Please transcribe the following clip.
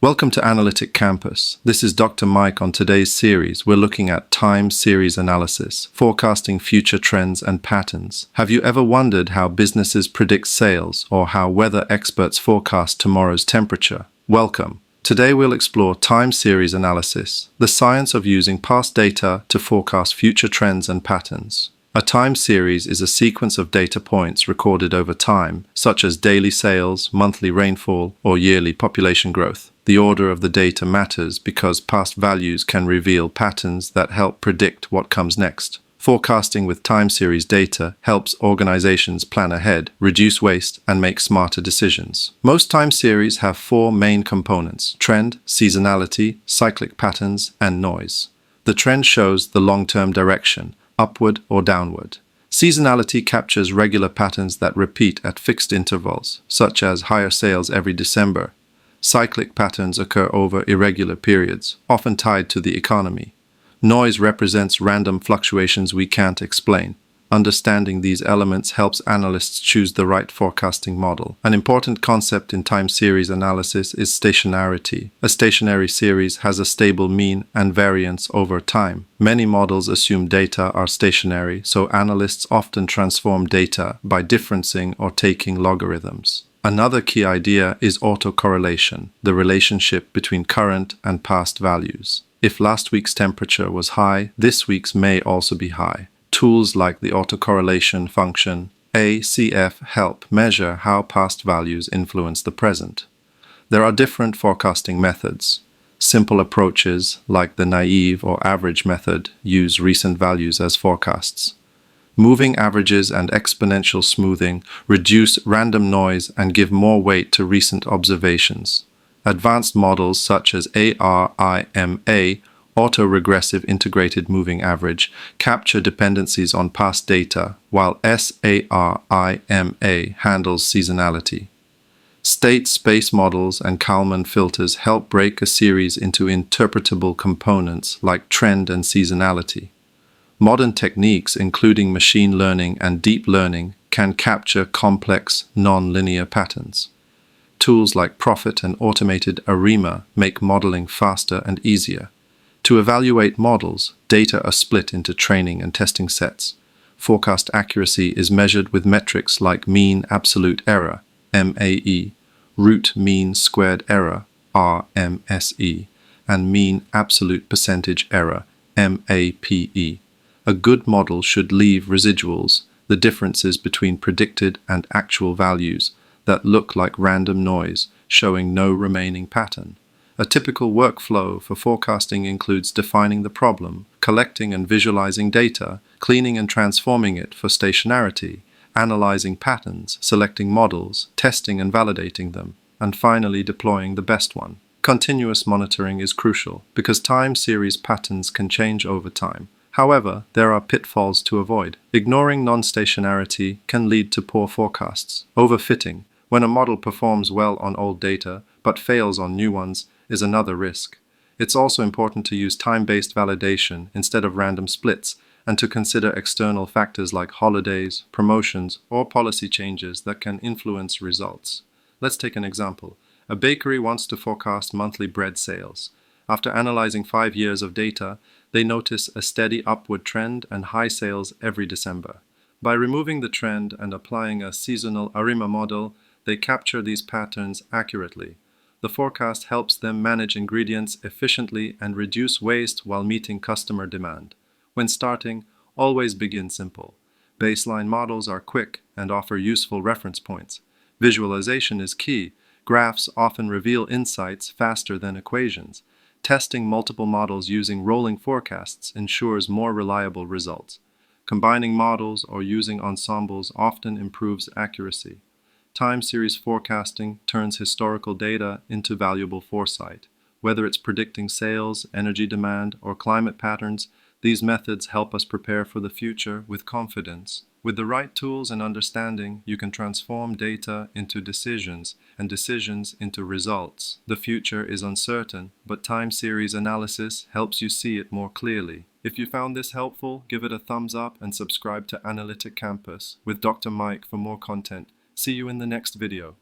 Welcome to Analytic Campus. This is Dr. Mike. On today's series, we're looking at time series analysis, forecasting future trends and patterns. Have you ever wondered how businesses predict sales or how weather experts forecast tomorrow's temperature? Welcome. Today we'll explore time series analysis, the science of using past data to forecast future trends and patterns. A time series is a sequence of data points recorded over time, such as daily sales, monthly rainfall, or yearly population growth. The order of the data matters because past values can reveal patterns that help predict what comes next. Forecasting with time series data helps organizations plan ahead, reduce waste, and make smarter decisions. Most time series have four main components: trend, seasonality, cyclic patterns, and noise. The trend shows the long-term direction, upward or downward. Seasonality captures regular patterns that repeat at fixed intervals, such as higher sales every December. Cyclic patterns occur over irregular periods, often tied to the economy. Noise represents random fluctuations we can't explain. Understanding these elements helps analysts choose the right forecasting model. An important concept in time series analysis is stationarity. A stationary series has a stable mean and variance over time. Many models assume data are stationary, so analysts often transform data by differencing or taking logarithms. Another key idea is autocorrelation, the relationship between current and past values. If last week's temperature was high, this week's may also be high. Tools like the autocorrelation function ACF help measure how past values influence the present. There are different forecasting methods. Simple approaches, like the naive or average method, use recent values as forecasts. Moving averages and exponential smoothing reduce random noise and give more weight to recent observations. Advanced models such as ARIMA, autoregressive integrated moving average, capture dependencies on past data, while SARIMA handles seasonality. State space models and Kalman filters help break a series into interpretable components like trend and seasonality. Modern techniques, including machine learning and deep learning, can capture complex, non-linear patterns. Tools like Profit and automated ARIMA make modeling faster and easier. To evaluate models, data are split into training and testing sets. Forecast accuracy is measured with metrics like mean absolute error, MAE, root mean squared error, RMSE, and mean absolute percentage error, MAPE. A good model should leave residuals, the differences between predicted and actual values, that look like random noise, showing no remaining pattern. A typical workflow for forecasting includes defining the problem, collecting and visualizing data, cleaning and transforming it for stationarity, analyzing patterns, selecting models, testing and validating them, and finally deploying the best one. Continuous monitoring is crucial because time series patterns can change over time. However, there are pitfalls to avoid. Ignoring non-stationarity can lead to poor forecasts. Overfitting, when a model performs well on old data but fails on new ones, is another risk. It's also important to use time-based validation instead of random splits and to consider external factors like holidays, promotions, or policy changes that can influence results. Let's take an example. A bakery wants to forecast monthly bread sales. After analyzing 5 years of data, they notice a steady upward trend and high sales every December. By removing the trend and applying a seasonal ARIMA model, they capture these patterns accurately. The forecast helps them manage ingredients efficiently and reduce waste while meeting customer demand. When starting, always begin simple. Baseline models are quick and offer useful reference points. Visualization is key. Graphs often reveal insights faster than equations. Testing multiple models using rolling forecasts ensures more reliable results. Combining models or using ensembles often improves accuracy. Time series forecasting turns historical data into valuable foresight. Whether it's predicting sales, energy demand, or climate patterns, these methods help us prepare for the future with confidence. With the right tools and understanding, you can transform data into decisions and decisions into results. The future is uncertain, but time series analysis helps you see it more clearly. If you found this helpful, give it a thumbs up and subscribe to Analytic Campus with Dr. Mike for more content. See you in the next video.